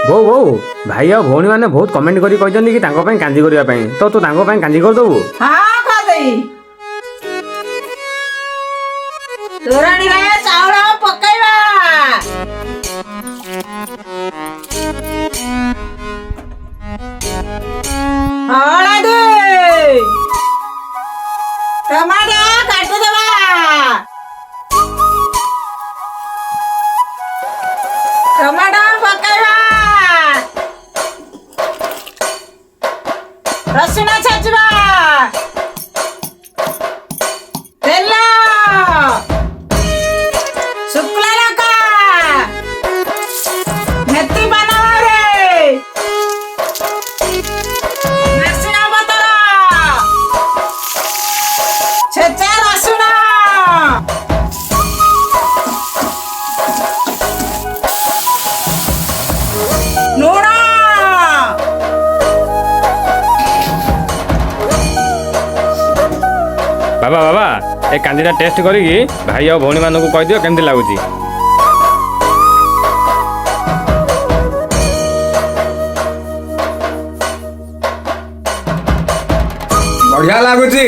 ବୋଉ ବୋଉ ଭାଇ ଆଉ ଭଉଣୀ ମାନେ ବହୁତ କମେଣ୍ଟ କରି କହିଛନ୍ତି କି ତାଙ୍କ ପାଇଁ କାଞ୍ଜି କରିବା ପାଇଁ ତ ତୁ ତାଙ୍କ ପାଇଁ କାଞ୍ଜି କରିଦବୁ। ହଁ କରିଦେଇ ତୋରାଣୀରେ ଚାଉଳ ପକେଇବା ହଳଦୀ ଟମାଟୋ କାଟିଦେବା ଟମାଟୋ ପକେଇବା ରସୁଣ ଛାଚିବା ତେଲ ଶୁଖିଲା ଲଙ୍କା ମେଥି ପାନରେ ଭେସୁଙ୍ଗା ପତ୍ର ଛେଚା ରସୁଣ ଲୁଣ ବାବା ବାବା ଏ କାଞ୍ଜିଟା ଟେଷ୍ଟ କରିକି ଭାଇ ଆଉ ଭଉଣୀ ମାନଙ୍କୁ କହିଦିଅ କେମିତି ଲାଗୁଛି। ବଢିଆ ଲାଗୁଛି।